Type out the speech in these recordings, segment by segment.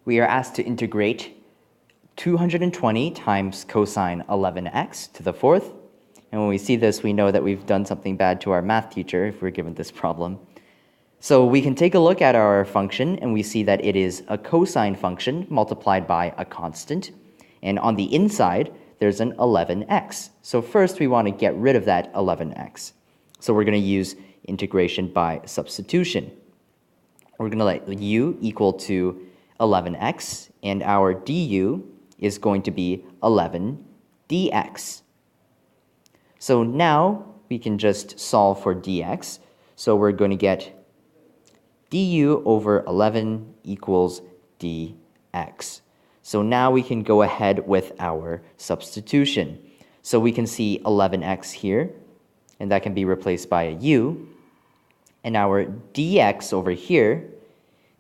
we are asked to integrate 220 times cosine 11x to the fourth. And when we see this, we know that we've done something bad to our math teacher if we're given this problem. So we can take a look at our function, and we see that it is a cosine function multiplied by a constant. And on the inside, there's an 11x. So first, we want to get rid of that 11x. So we're going to use integration by substitution. We're going to let u equal to 11x, and our du is going to be 11 dx. So now we can just solve for dx. So we're going to get du over 11 equals dx. So now we can go ahead with our substitution. So we can see 11x here, and that can be replaced by a u. And our dx over here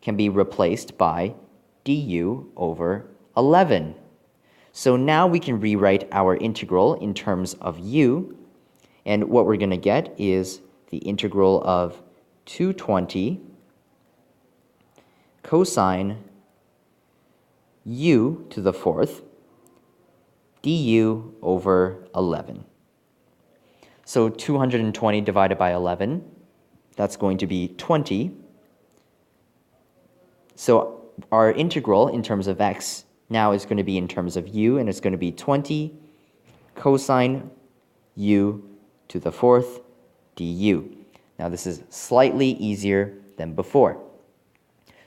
can be replaced by du over 11. So now we can rewrite our integral in terms of u, and what we're going to get is the integral of 220 cosine u to the fourth du over 11. So 220 divided by 11, that's going to be 20. So our integral in terms of x now is going to be in terms of u, and it's going to be 20 cosine u to the fourth du. Now this is slightly easier than before.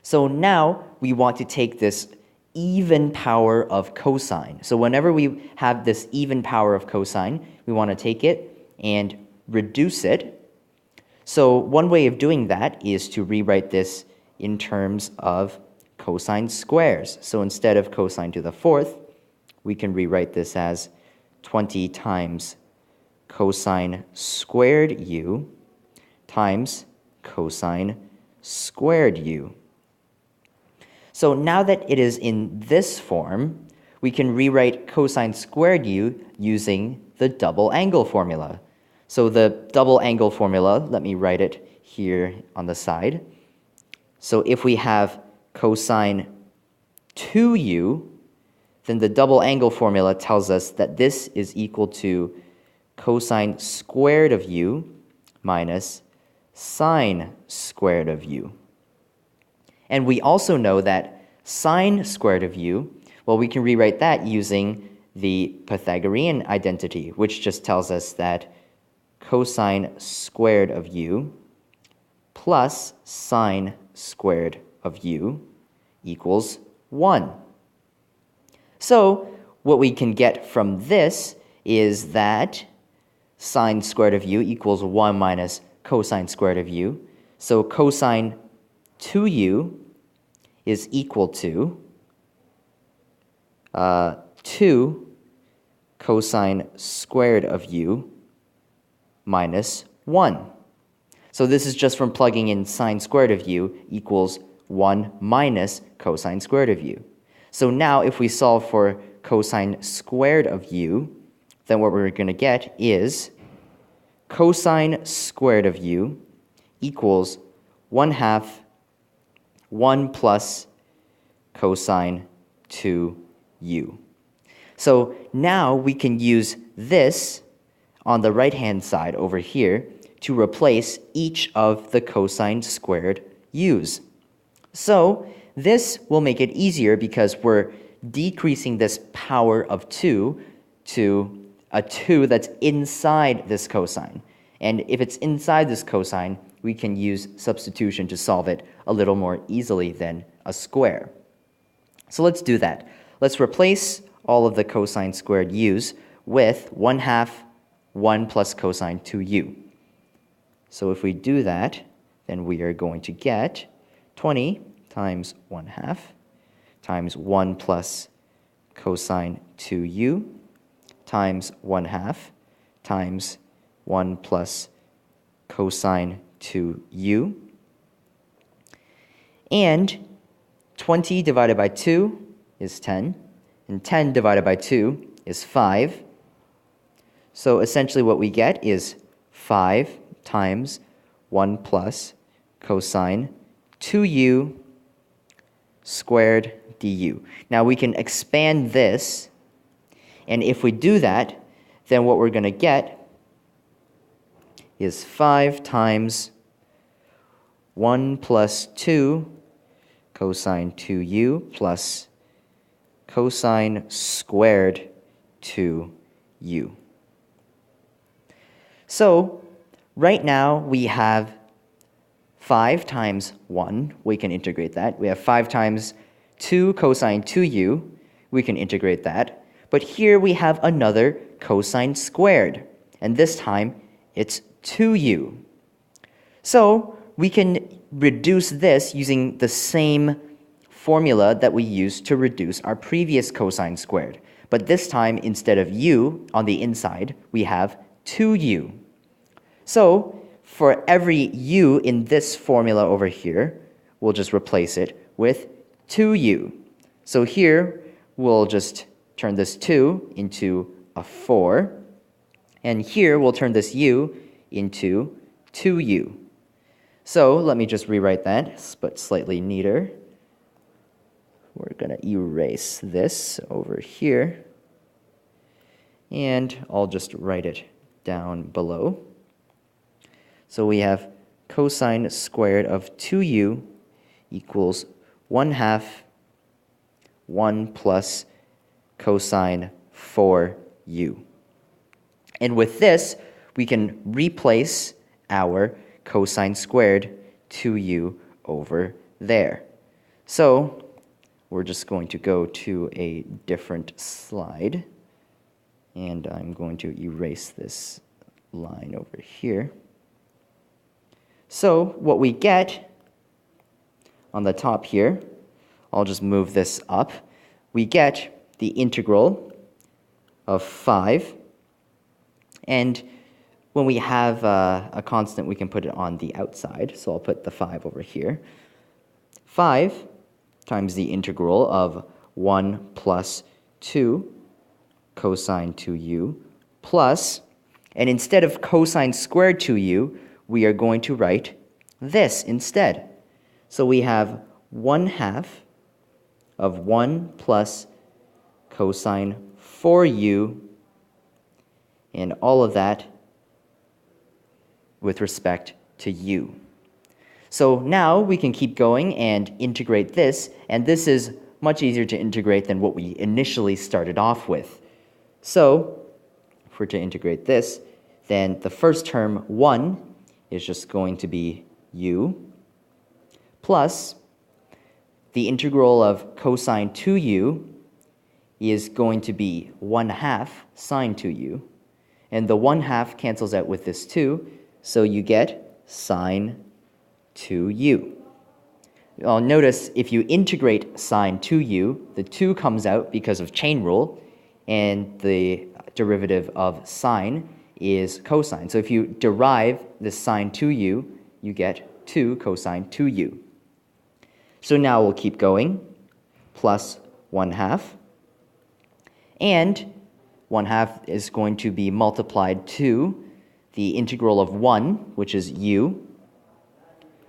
So now we want to take this even power of cosine. So whenever we have this even power of cosine, we want to take it and reduce it. So one way of doing that is to rewrite this in terms of cosine squares. So instead of cosine to the fourth, we can rewrite this as 20 times cosine squared u times cosine squared u. So now that it is in this form, we can rewrite cosine squared u using the double angle formula. So the double angle formula, let me write it here on the side. So if we have cosine 2u, then the double angle formula tells us that this is equal to cosine squared of u minus sine squared of u. And we also know that sine squared of u, well, we can rewrite that using the Pythagorean identity, which just tells us that cosine squared of u plus sine squared of u equals 1. So what we can get from this is that sine squared of u equals 1 minus cosine squared of u. So cosine 2u is equal to 2 cosine squared of u minus 1. So this is just from plugging in sine squared of u equals 1 minus cosine squared of u. So now if we solve for cosine squared of u, then what we're going to get is cosine squared of u equals 1/2 1 plus cosine 2u. So now we can use this on the right-hand side over here to replace each of the cosine squared u's. So this will make it easier because we're decreasing this power of 2 to a 2 that's inside this cosine. And if it's inside this cosine, we can use substitution to solve it a little more easily than a square. So let's do that. Let's replace all of the cosine squared u's with 1/2 1 plus cosine 2u. So if we do that, then we are going to get 20 times 1/2 times 1 plus cosine 2u times 1/2 times 1 plus cosine 2u. And 20 divided by 2 is 10, and 10 divided by 2 is 5. So essentially what we get is 5 times 1 plus cosine 2u squared du. Now we can expand this, and if we do that, then what we're going to get is 5 times 1 plus 2 cosine 2u plus cosine squared 2u. So right now we have 5 times 1, we can integrate that. We have 5 times 2 cosine 2u, we can integrate that. But here we have another cosine squared, and this time it's 2u. So we can reduce this using the same formula that we used to reduce our previous cosine squared. But this time, instead of u on the inside, we have 2u. So for every u in this formula over here, we'll just replace it with 2u. So here, we'll just turn this 2 into a 4. And here, we'll turn this u into 2u. So let me just rewrite that, but slightly neater. We're going to erase this over here. And I'll just write it down below. So we have cosine squared of 2u equals 1/2 1 plus cosine 4u. And with this, we can replace our cosine squared 2u over there. So we're just going to go to a different slide. And I'm going to erase this line over here. So what we get on the top here, I'll just move this up. We get the integral of 5. And when we have a constant, we can put it on the outside. So I'll put the 5 over here. 5 times the integral of 1 plus 2 cosine 2u plus, and instead of cosine squared 2u, we are going to write this instead. So we have 1/2 of 1 plus cosine 4u, and all of that with respect to u. So now we can keep going and integrate this, and this is much easier to integrate than what we initially started off with. So if we're to integrate this, then the first term, 1, is just going to be u, plus the integral of cosine 2u is going to be 1/2 sine 2u. And the 1/2 cancels out with this 2, so you get sine 2u. Now notice if you integrate sine 2u, the 2 comes out because of chain rule, and the derivative of sine is cosine. So if you derive the sine 2u, you get 2 cosine 2u. So now we'll keep going, plus 1/2. And 1/2 is going to be multiplied to the integral of 1, which is u,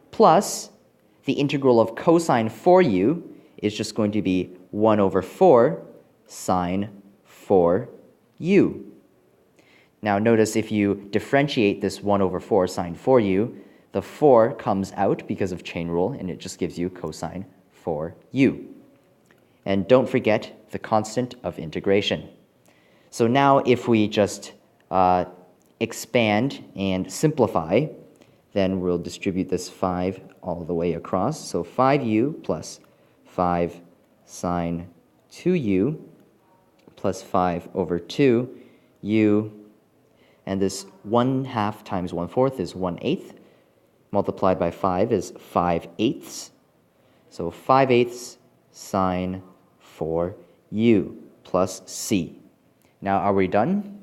plus the integral of cosine 4u is just going to be 1 over 4 sine 4u. Now notice if you differentiate this 1 over 4 sine 4u, the 4 comes out because of chain rule, and it just gives you cosine 4u. And don't forget the constant of integration. So now if we just expand and simplify, then we'll distribute this 5 all the way across. So 5u plus 5 sine 2u plus 5 over 2u, and this 1/2 times 1/4 is 1/8, multiplied by 5 is 5/8. So 5/8 sine 4u plus c. Now are we done?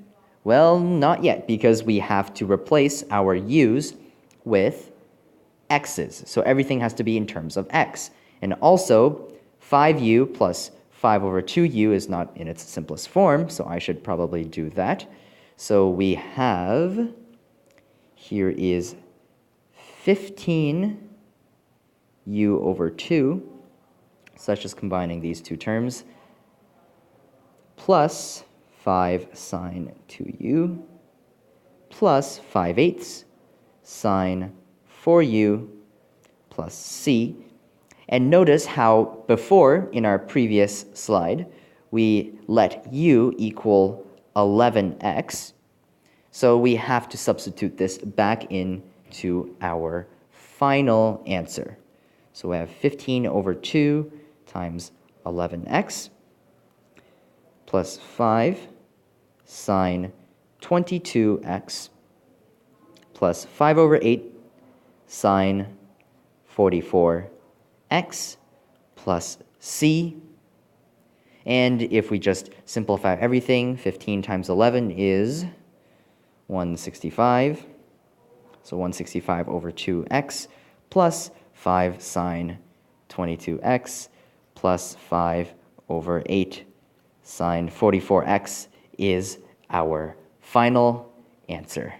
Well, not yet, because we have to replace our u's with x's. So everything has to be in terms of x. And also, 5u plus 5 over 2u is not in its simplest form, so I should probably do that. So we have, here is 15u over 2 such as combining these two terms, plus 5 sine 2u plus 5/8 sine 4u plus c. And notice how before, in our previous slide, we let u equal 11x. So we have to substitute this back into our final answer. So we have 15 over 2 times 11x plus 5 sine 22x plus 5 over 8 sine 44x plus c. And if we just simplify everything, 15 times 11 is 165. So 165 over 2x plus 5 sine 22x plus 5 over 8 sine 44x is our final answer.